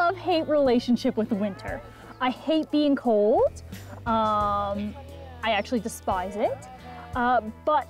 love-hate relationship with winter. I hate being cold. I actually despise it. But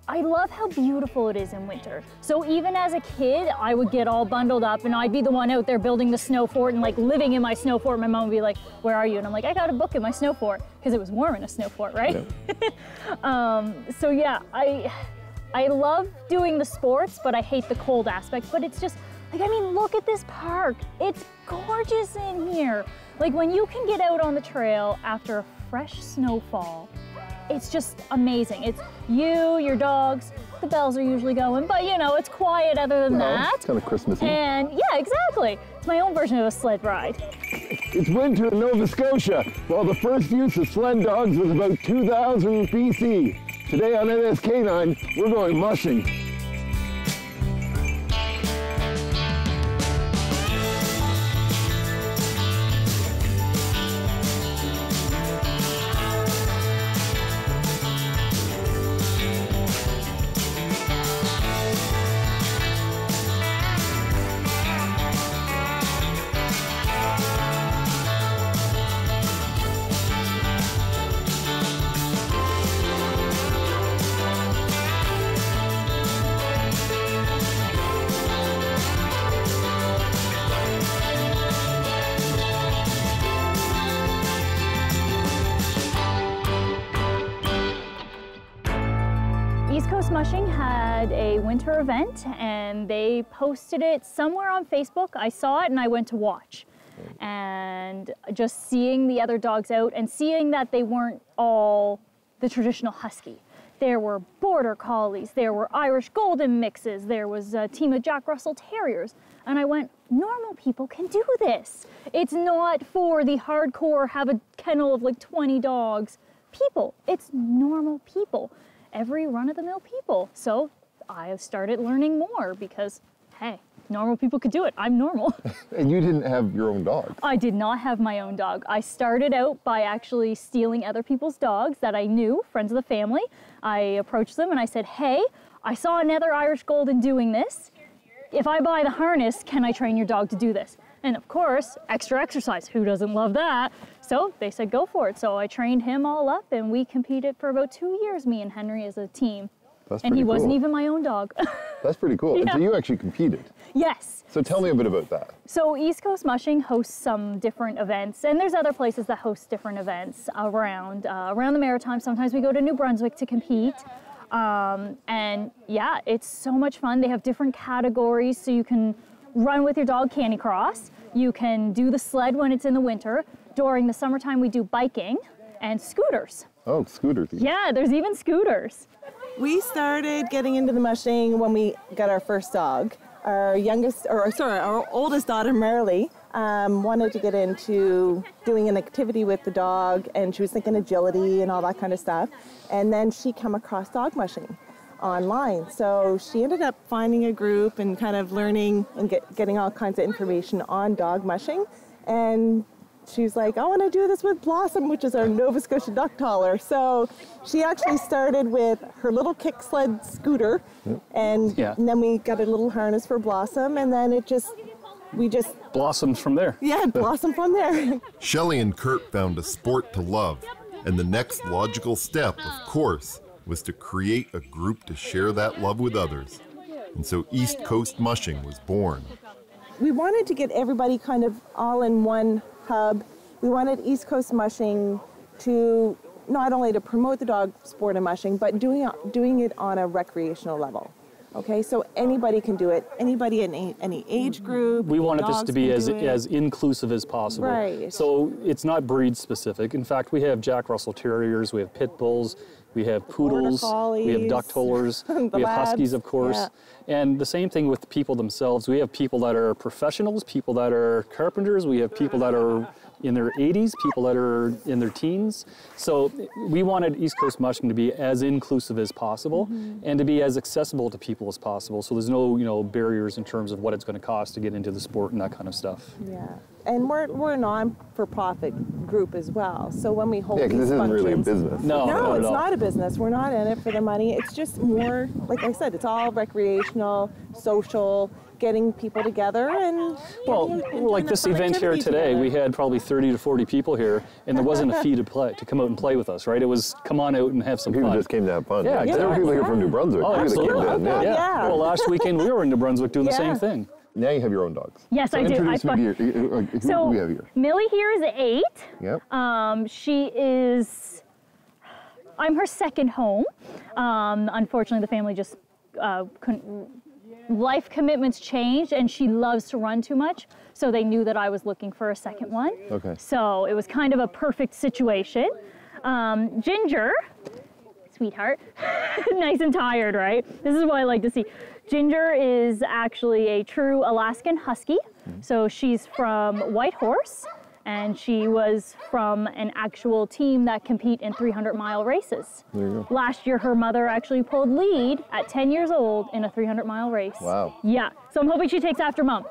I love how beautiful it is in winter. So even as a kid, I would get all bundled up and I'd be the one out there building the snow fort and like living in my snow fort. My mom would be like, where are you? And I'm like, I got a book in my snow fort, because it was warm in a snow fort, right? Yeah. So yeah, I love doing the sports, but I hate the cold aspect. But it's just, like, I mean, look at this park. It's gorgeous in here. Like, when you can get out on the trail after a fresh snowfall, it's just amazing. It's you, your dogs, the bells are usually going, but you know, it's quiet other than that. It's kind of Christmassy. And yeah, exactly. It's my own version of a sled ride. It's winter in Nova Scotia. Well, the first use of sled dogs was about 2000 BC. Today on NSK9, we're going mushing. East Coast Mushing had a winter event and they posted it somewhere on Facebook. I saw it and I went to watch. And just seeing the other dogs out and seeing that they weren't all the traditional husky. There were border collies, there were Irish golden mixes, there was a team of Jack Russell Terriers. And I went, normal people can do this. It's not for the hardcore, have a kennel of like 20 dogs people. It's normal people. Every run-of-the-mill people. So I started learning more because, hey, normal people could do it. I'm normal. And you didn't have your own dog? I did not have my own dog. I started out by actually stealing other people's dogs that I knew, friends of the family. I approached them and I said, hey, I saw another Irish Golden doing this. If I buy the harness, can I train your dog to do this? And of course, extra exercise. Who doesn't love that? So they said, go for it. So I trained him all up and we competed for about 2 years, me and Henry as a team. That's and he cool. wasn't even my own dog. That's pretty cool. Yeah. And so you actually competed? Yes. So tell me a bit about that. So East Coast Mushing hosts some different events, and there's other places that host different events around the Maritimes. Sometimes we go to New Brunswick to compete. And yeah, it's so much fun. They have different categories, so you can run with your dog candy cross. You can do the sled when it's in the winter. During the summertime, we do biking and scooters. Oh, scooters. Yeah, there's even scooters. We started getting into the mushing when we got our first dog. Our oldest daughter, Marilee, wanted to get into doing an activity with the dog, and she was thinking agility and all that kind of stuff. And then she came across dog mushing online. So she ended up finding a group and kind of learning and getting all kinds of information on dog mushing. And she's like, I want to do this with Blossom, which is our Nova Scotia duck taller. So she actually started with her little kick sled scooter, and then we got a little harness for Blossom, and then we just blossomed from there. Yeah, it blossomed from there. Shelley and Kurt found a sport to love, and the next logical step, of course, was to create a group to share that love with others. And so East Coast Mushing was born. We wanted to get everybody kind of all in one hub. We wanted East Coast Mushing to not only to promote the dog sport of mushing, but doing it on a recreational level. Okay, so anybody can do it. Anybody in any age group. We wanted this to be as inclusive as possible. Right. So it's not breed specific. In fact, we have Jack Russell Terriers, we have pit bulls, we have poodles, we have duck tollers, we have huskies, of course. Yeah. And the same thing with people themselves. We have people that are professionals, people that are carpenters, we have people that are in their 80s, people that are in their teens. So we wanted East Coast Mushing to be as inclusive as possible and to be as accessible to people as possible. So there's no, barriers in terms of what it's going to cost to get into the sport and that kind of stuff. Yeah, and we're a non-for-profit group as well. So when we hold these this isn't functions, really a business. No, it's not a business. We're not in it for the money. It's just more, like I said, it's all recreational, social. getting people together and Well, like this event here today, we had probably 30 to 40 people here, and there wasn't a fee to come out and play with us, right? It was come on out and have some People fun. just came to have fun. Yeah, There were people here from New Brunswick. Oh, People that came absolutely. down, Yeah. Well, last weekend we were in New Brunswick doing the Yeah. same thing. Now you have your own dogs. Yes, So I do. introduce me to your, who do we have here? Millie here is 8. Yep. She is, I'm her second home. Unfortunately, the family just couldn't, life commitments changed, and she loves to run too much, so they knew that I was looking for a second one. Okay. So it was kind of a perfect situation. Ginger, sweetheart, nice and tired, right? This is what I like to see. Ginger is actually a true Alaskan Husky. So she's from Whitehorse, and she was from an actual team that compete in 300-mile races. There you go. Last year, her mother actually pulled lead at 10 years old in a 300-mile race. Wow. Yeah, so I'm hoping she takes after Mom.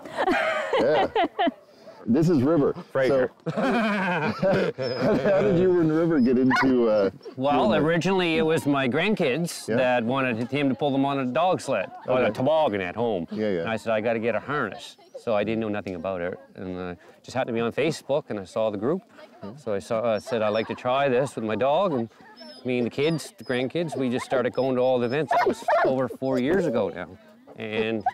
Yeah. This is River. Fraser. So, how did you and River get into? Well, originally it was my grandkids that wanted him to pull them on a dog sled, on a toboggan at home. Yeah, yeah. And I said, I got to get a harness. So I didn't know nothing about it. And just happened to be on Facebook, and I saw the group. So I said, I'd like to try this with my dog. And me and the kids, the grandkids, we just started going to all the events. That was over 4 years ago now. And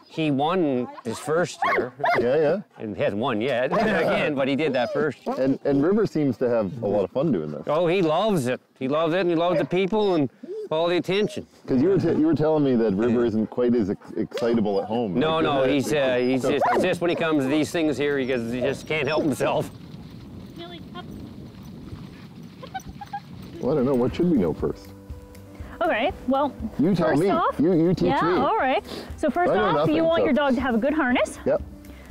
he won his first year. Yeah, yeah. And he hasn't won yet, again, but he did that first year. And River seems to have a lot of fun doing this. Oh, he loves it. He loves it, and he loves the people and all the attention. Because you were telling me that River isn't quite as excitable at home. No, no, he's just when he comes to these things here, he just can't help himself. Well, I don't know. What should we know first? Okay, well, You tell first me. off, You teach yeah, me. all right. So first I know off, nothing, you want so- your dog to have a good harness. Yep.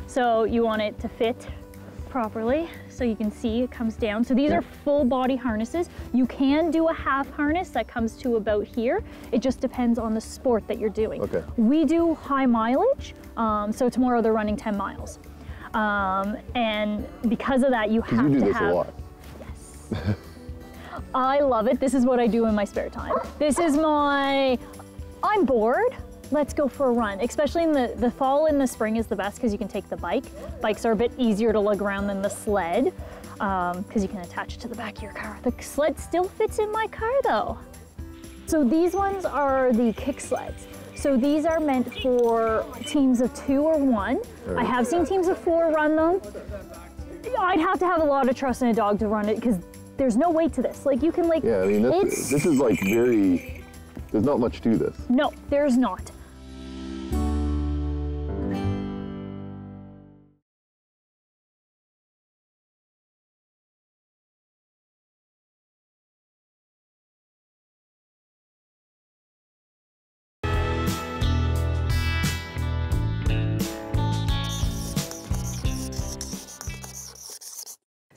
So you want it to fit properly, so you can see it comes down. So these are full body harnesses. You can do a half harness that comes to about here. It just depends on the sport that you're doing. Okay. We do high mileage, so tomorrow they're running 10 miles. And because of that, you have to have... You do this a lot. Yes. I love it. This is what I do in my spare time. This is I'm bored. Let's go for a run. Especially in the fall and the spring is the best because you can take the bike. Bikes are a bit easier to lug around than the sled because you can attach it to the back of your car. The sled still fits in my car though. So these ones are the kick sleds. So these are meant for teams of 2 or 1. I have seen teams of 4 run them. I'd have to have a lot of trust in a dog to run it because there's no weight to this. Like you can like, Yeah, I mean, this is like very, there's not much to this. No, there's not.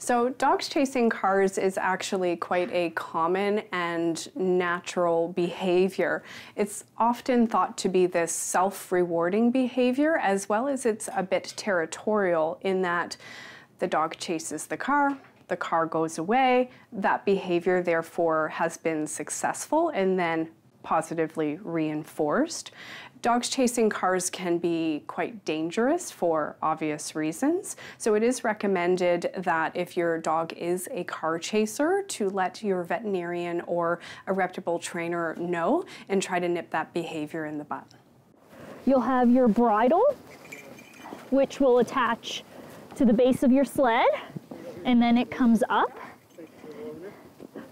So dogs chasing cars is actually quite a common and natural behavior. It's often thought to be this self-rewarding behavior, as well as it's a bit territorial in that the dog chases the car goes away, that behavior therefore has been successful and then positively reinforced. Dogs chasing cars can be quite dangerous for obvious reasons. So it is recommended that if your dog is a car chaser to let your veterinarian or a reputable trainer know and try to nip that behavior in the bud. You'll have your bridle, which will attach to the base of your sled, and then it comes up.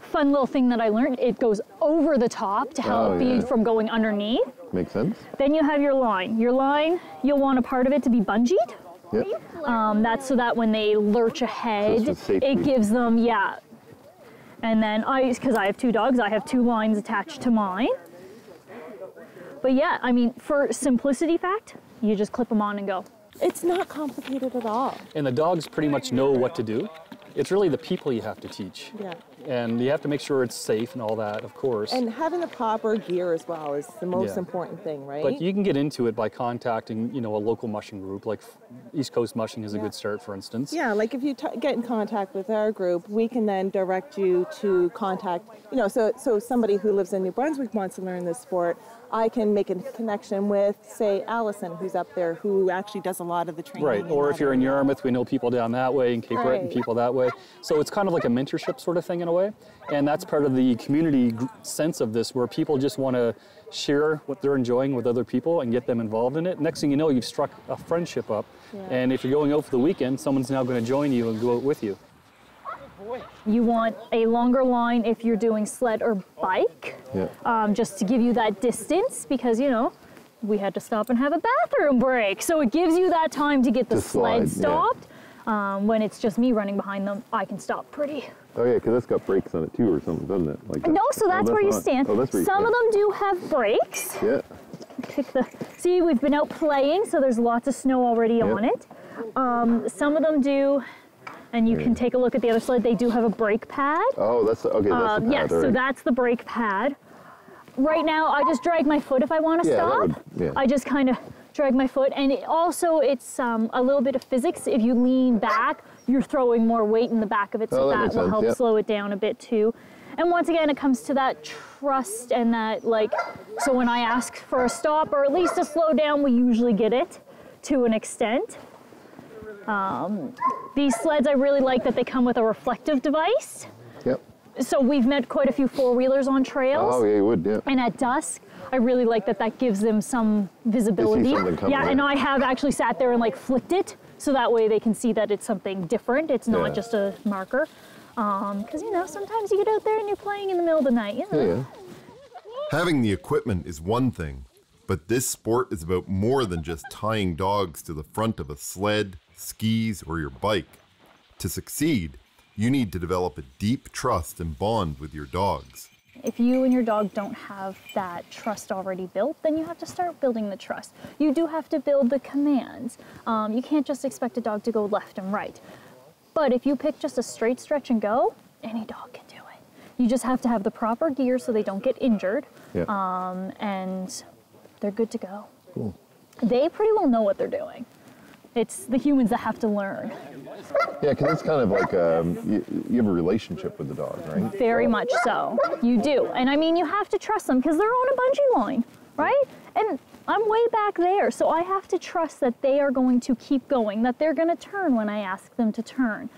Fun little thing that I learned, it goes over the top to help you from going underneath. Makes sense. Then you have your line. Your line, you'll want a part of it to be bungeed. Yep. That's so that when they lurch ahead, So it's for safety. it gives them, And then because I have 2 dogs, I have 2 lines attached to mine. But yeah, I mean, for simplicity fact, you just clip them on and go. It's not complicated at all. And the dogs pretty much know what to do. It's really the people you have to teach. Yeah. And you have to make sure it's safe and all that, of course. And having the proper gear as well is the most Yeah. important thing, right? But you can get into it by contacting, you know, a local mushing group, like East Coast Mushing is a good start, for instance. Yeah, like if you get in contact with our group, we can then direct you to contact, you know, so somebody who lives in New Brunswick wants to learn this sport, I can make a connection with, say, Allison, who's up there, who actually does a lot of the training. Right, or if you're in Yarmouth, we know people down that way, in Cape Breton, Right. people that way. So it's kind of like a mentorship sort of thing in a way. And that's part of the community sense of this, where people just want to share what they're enjoying with other people and get them involved in it. Next thing you know, you've struck a friendship up. Yeah. And if you're going out for the weekend, someone's now going to join you and go out with you. You want a longer line if you're doing sled or bike, just to give you that distance, because, you know, we had to stop and have a bathroom break. So it gives you that time to get the sled stopped. When it's just me running behind them, I can stop pretty. Oh yeah, because that's got brakes on it too or something, doesn't it? Like that. No, so that's where you not. stand. Oh, that's where you Some stand. of them do have brakes. Yeah. See, we've been out playing, so there's lots of snow already on it. Some of them do, and you can take a look at the other sled, they do have a brake pad. Oh, that's okay. That's the pad. Yes, so right. that's the brake pad. Right now, I just drag my foot if I want to stop. I just kind of drag my foot, and it's a little bit of physics. If you lean back, you're throwing more weight in the back of it, so that will help slow it down a bit too. And once again, it comes to that trust and that, like, so when I ask for a stop or at least a slow down, we usually get it to an extent. These sleds, I really like that they come with a reflective device. Yep. So we've met quite a few four-wheelers on trails. Oh, yeah, you would, yeah. And at dusk, I really like that gives them some visibility. They see something coming, yeah, and I have actually sat there and like flicked it, so that way they can see that it's something different. It's not just a marker. Because, you know, sometimes you get out there and you're playing in the middle of the night, you know. Yeah. Having the equipment is one thing, but this sport is about more than just tying dogs to the front of a sled, skis, or your bike. To succeed, you need to develop a deep trust and bond with your dogs. If you and your dog don't have that trust already built, then you have to start building the trust. You do have to build the commands. You can't just expect a dog to go left and right. But if you pick just a straight stretch and go, any dog can do it. You just have to have the proper gear so they don't get injured, and they're good to go. Cool. They pretty well know what they're doing. It's the humans that have to learn. Yeah, because it's kind of like you have a relationship with the dog, right? Very much so. You do. And I mean, you have to trust them because they're on a bungee line, right? And I'm way back there, so I have to trust that they are going to keep going, that they're going to turn when I ask them to turn.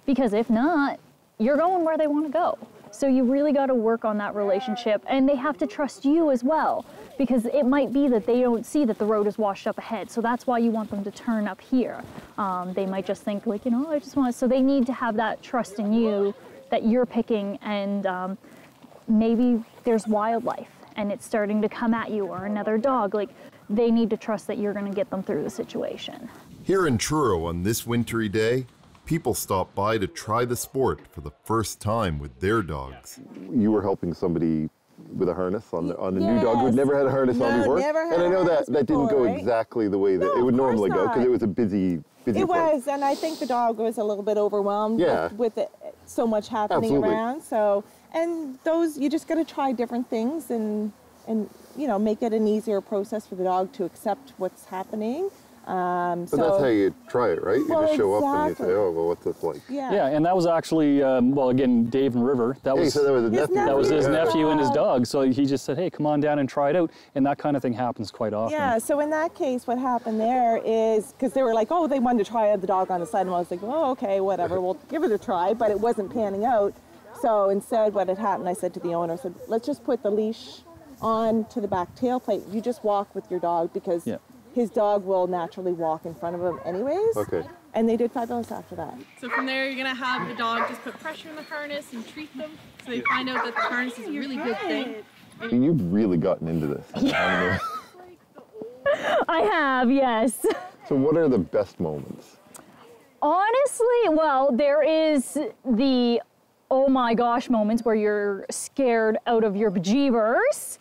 Because if not, you're going where they want to go. So you really got to work on that relationship, and they have to trust you as well, because it might be that they don't see that the road is washed up ahead. So that's why you want them to turn up here. They might just think like, you know, I just want to, so they need to have that trust in you that you're picking, and maybe there's wildlife and it's starting to come at you, or another dog. Like, they need to trust that you're going to get them through the situation. Here in Truro on this wintry day, people stop by to try the sport for the first time with their dogs. You were helping somebody with a harness on a new dog who had never had a harness on before. Never had and I know that didn't before, go right? exactly the way that it would normally go, because it was a busy It part. was, and I think the dog was a little bit overwhelmed with it, so much happening around. So, and those, you just got to try different things and you know, make it an easier process for the dog to accept what's happening. But that's how you try it, right? You just show up and you say, oh, well, what's this like? Yeah, and that was actually, well, again, Dave and River. That was, so that was his nephew. That was his nephew and his dog. So he just said, hey, come on down and try it out. And that kind of thing happens quite often. Yeah, so in that case, what happened there is, because they were like, oh, they wanted to try the dog on the sled, and I was like, oh, okay, whatever, we'll give it a try, but it wasn't panning out. So instead, what had happened, I said to the owner, I said, let's just put the leash on to the back tail plate. You just walk with your dog, because his dog will naturally walk in front of him anyways. Okay. And they did fabulous after that. So from there, you're gonna have the dog just put pressure in the harness and treat them, so they find out that the harness is a really good thing. You've really gotten into this. Yeah. I have, yes. So what are the best moments? Honestly, well, there is the oh my gosh moments where you're scared out of your bejeebers,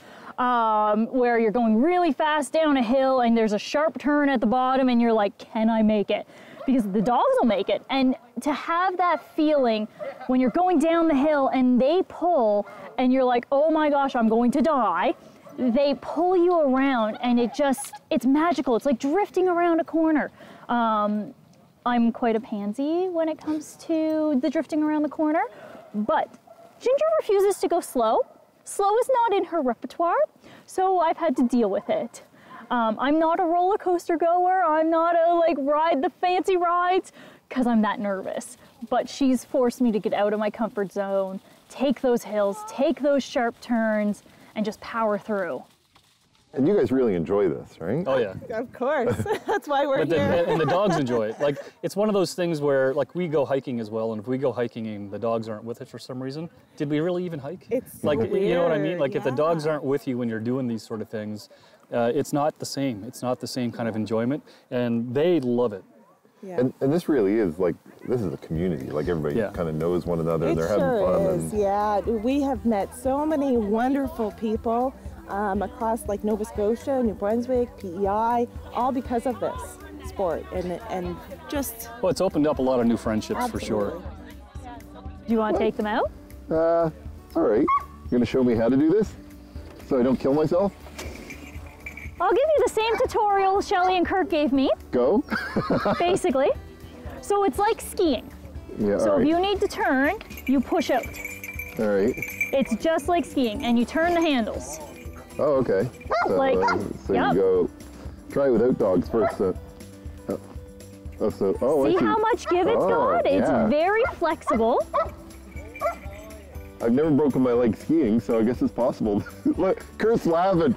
where you're going really fast down a hill and there's a sharp turn at the bottom and you're like, can I make it? because the dogs will make it. And to have that feeling when you're going down the hill and they pull and you're like, oh my gosh, I'm going to die. They pull you around and it's magical. It's like drifting around a corner. I'm quite a pansy when it comes to the drifting around the corner, but Ginger refuses to go slow. Slow is not in her repertoire, so I've had to deal with it. I'm not a roller coaster goer. I'm not a ride the fancy rides because I'm that nervous. But she's forced me to get out of my comfort zone, take those hills, take those sharp turns, and just power through. And you guys really enjoy this, right? Oh yeah. Of course, that's why we're here. And the dogs enjoy it. Like, it's one of those things where, like, we go hiking as well, and if we go hiking and the dogs aren't with us for some reason, did we really even hike? It's like, weird. You know what I mean? Like, if the dogs aren't with you when you're doing these sort of things, it's not the same. It's not the same kind of enjoyment, and they love it. Yeah. And this really is this is a community. Like, everybody kind of knows one another, and they're having fun. Is. Yeah, we have met so many wonderful people across Nova Scotia, New Brunswick, PEI, all because of this sport, and just. Well, it's opened up a lot of new friendships. Absolutely. For sure. Do you want to take them out? All right. You're gonna show me how to do this, so I don't kill myself? I'll give you the same tutorial Shelley and Kurt gave me. Go. Basically. So it's like skiing. Yeah. So all right. if you need to turn, you push out. All right. It's just like skiing, and you turn the handles. Oh, okay. So, so you go. Try it without dogs first. See I see how much give it's got? It's very flexible. I've never broken my leg skiing, so I guess it's possible. Look, Kurt's laughing.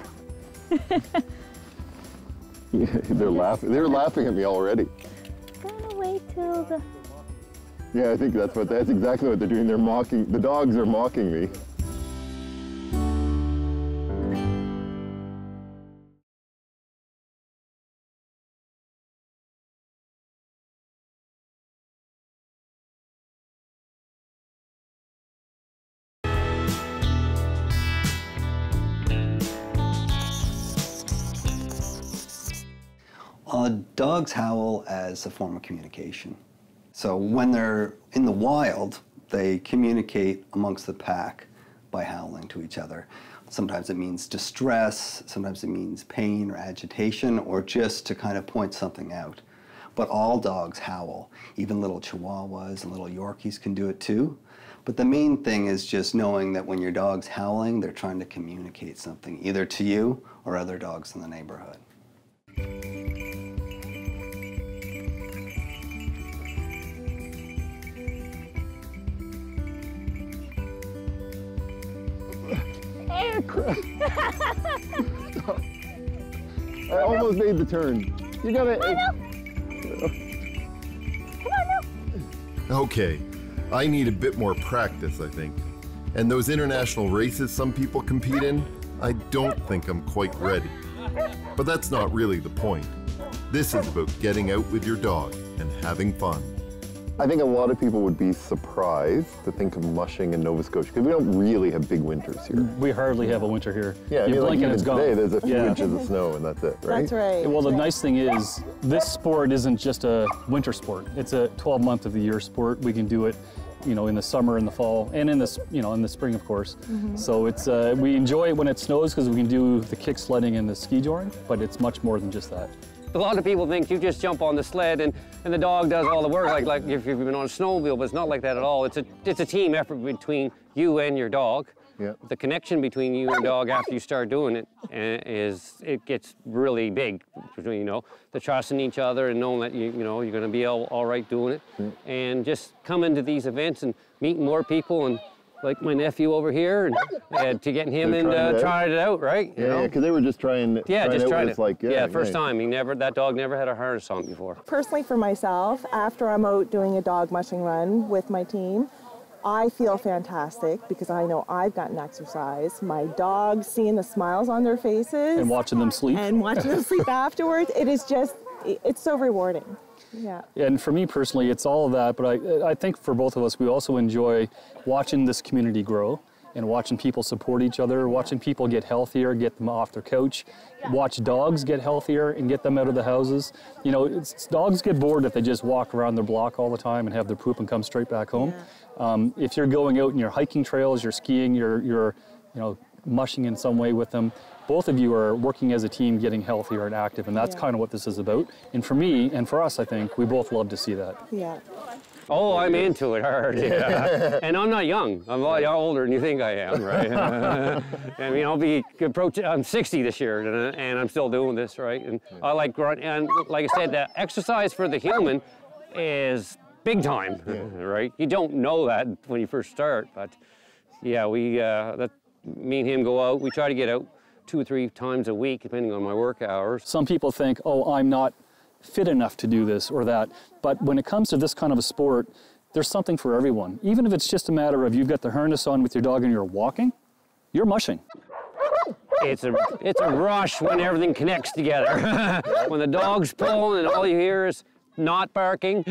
Yeah, they're laughing. They're laughing at me already. Gonna wait till the. Yeah, I think that's exactly what they're doing. They're mocking. The dogs are mocking me. Dogs howl as a form of communication. So when they're in the wild, they communicate amongst the pack by howling to each other. Sometimes it means distress, sometimes it means pain or agitation, or just to kind of point something out. But all dogs howl. Even little Chihuahuas and little Yorkies can do it too. But the main thing is just knowing that when your dog's howling, they're trying to communicate something, either to you or other dogs in the neighborhood. I almost made the turn. You gotta. Come on now. Okay, I need a bit more practice, I think. And those international races some people compete in, I don't think I'm quite ready. But that's not really the point. This is about getting out with your dog and having fun. I think a lot of people would be surprised to think of mushing in Nova Scotia, because we don't really have big winters here. We hardly have a winter here. Yeah, I mean, like even today, there's a few Yeah. inches of snow, and that's it, right? That's right. Well, the nice thing is, this sport isn't just a winter sport. It's a 12-month of the year sport. We can do it, you know, in the summer, in the fall, and in the, you know, in the spring, of course. So it's we enjoy it when it snows because we can do the kick sledding and the ski joring, but it's much more than just that. A lot of people think you just jump on the sled and the dog does all the work, like if you've been on a snowmobile, but it's not like that at all. It's a team effort between you and your dog. Yeah. The connection between you and dog after you start doing it it gets really big. Between, you know, the trust in each other and knowing that you're going to be all right doing it, and just coming to these events and meeting more people, and like my nephew over here, and to getting him and trying it out, right? Yeah, because they were just trying. Yeah, just trying it. Like, First time. That dog never had a harness on before. Personally, for myself, after I'm out doing a dog mushing run with my team, I feel fantastic because I know I've gotten exercise. My dogs, seeing the smiles on their faces. And watching them sleep. And watching them sleep afterwards. It is just, it's so rewarding. Yeah. And for me personally, it's all of that, but I think for both of us, we also enjoy watching this community grow and watching people support each other, watching people get healthier, get them off their couch, watch dogs get healthier and get them out of the houses. You know, dogs get bored if they just walk around their block all the time and have their poop and come straight back home. If you're going out and you're hiking trails, you're skiing, you're you know, mushing in some way with them, both of you are working as a team, getting healthier and active, and that's kind of what this is about. And for me, and for us, I think, we both love to see that. Yeah. Oh, I'm into it hard, yeah. And I'm not young. I'm a lot older than you think I am, right? I mean, I'm 60 this year, and I'm still doing this, right? And I like grunt, and like I said, the exercise for the human is big time, right? You don't know that when you first start, but yeah, me and him go out. We try to get out 2 or 3 times a week, depending on my work hours. Some people think, oh, I'm not fit enough to do this or that. But when it comes to this kind of a sport, there's something for everyone. Even if it's just a matter of you've got the harness on with your dog and you're walking, you're mushing. It's a rush when everything connects together. When the dog's pulling and all you hear is not barking,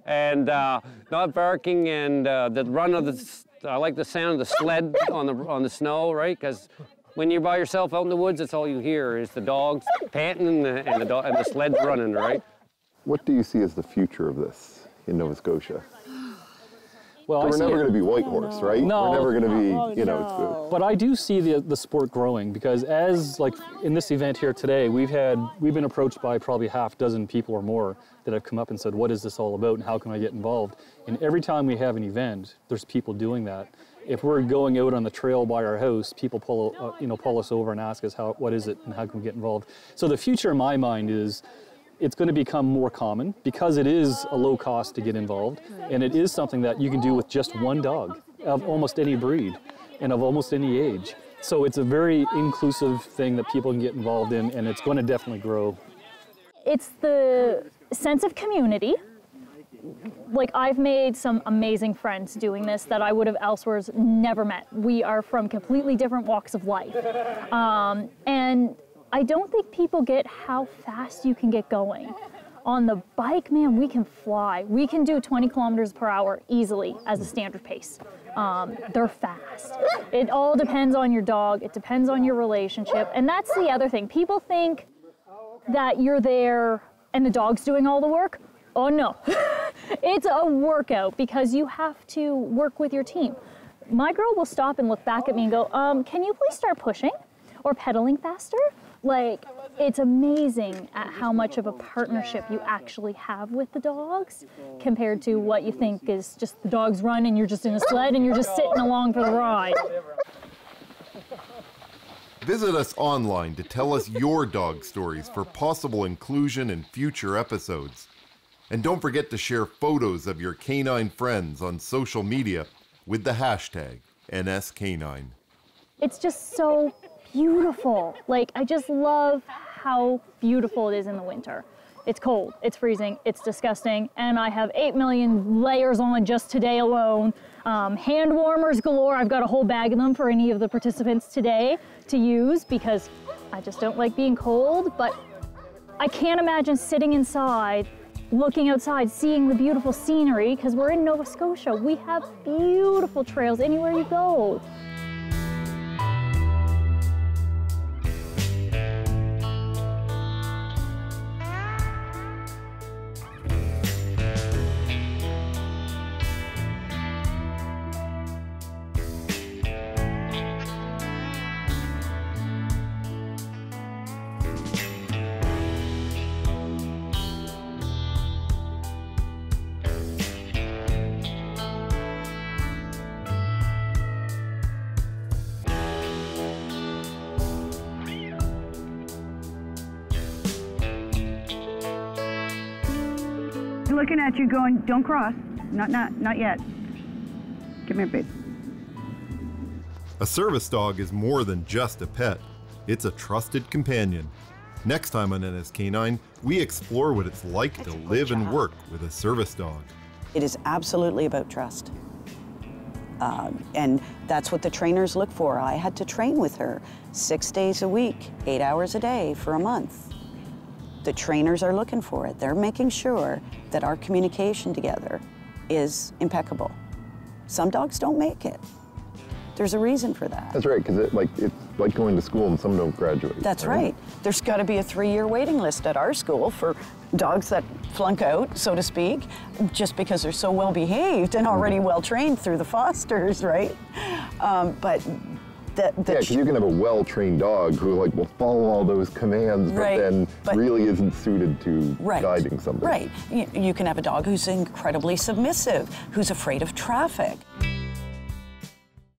and not barking, and the run of the. I like the sound of the sled on the snow, right? Because when you're by yourself out in the woods, that's all you hear is the dogs panting and the sled running, right? What do you see as the future of this in Nova Scotia? Well, we're never going to be Whitehorse, right? No. We're never going to be, you know. But I do see the sport growing, because as, like, in this event here today, we've been approached by probably half dozen people or more that have come up and said, what is this all about and how can I get involved? And every time we have an event, there's people doing that. If we're going out on the trail by our house, people pull us over and ask us what is it and how can we get involved. So the future in my mind is it's going to become more common because it is a low cost to get involved, and it is something that you can do with just one dog of almost any breed and of almost any age. So it's a very inclusive thing that people can get involved in, and it's going to definitely grow. It's the sense of community. Like, I've made some amazing friends doing this that I would have elsewhere never met. We are from completely different walks of life. And I don't think people get how fast you can get going. On the bike, man, we can fly. We can do 20 kilometers per hour easily as a standard pace. They're fast. It all depends on your dog. It depends on your relationship. And that's the other thing. People think that you're there and the dog's doing all the work. Oh no, it's a workout because you have to work with your team. My girl will stop and look back at me and go, can you please start pushing or pedaling faster? Like, it's amazing at how much of a partnership you actually have with the dogs compared to what you think is just the dogs run and you're just in a sled and you're just sitting along for the ride. Visit us online to tell us your dog stories for possible inclusion in future episodes. And don't forget to share photos of your canine friends on social media with the hashtag NSK9. It's just so beautiful. Like, I just love how beautiful it is in the winter. It's cold, it's freezing, it's disgusting, and I have 8 million layers on just today alone. Hand warmers galore. I've got a whole bag of them for any of the participants today to use because I just don't like being cold, but I can't imagine sitting inside, looking outside, seeing the beautiful scenery, because we're in Nova Scotia. We have beautiful trails anywhere you go. Looking at you going, don't cross. Not yet. Come here, babe. A service dog is more than just a pet. It's a trusted companion. Next time on NSK9, we explore what it's like to live and work with a service dog. It is absolutely about trust. And that's what the trainers look for. I had to train with her 6 days a week, 8 hours a day for a month. The trainers are looking for it. They're making sure that our communication together is impeccable. Some dogs don't make it. There's a reason for that. That's right, because it's like going to school and some don't graduate. That's right. There's got to be a 3-year waiting list at our school for dogs that flunk out, so to speak, just because they're so well behaved and already well trained through the fosters, right? Yeah, because you can have a well-trained dog who will follow all those commands, but really isn't suited to guiding somebody. Right. You can have a dog who's incredibly submissive, who's afraid of traffic.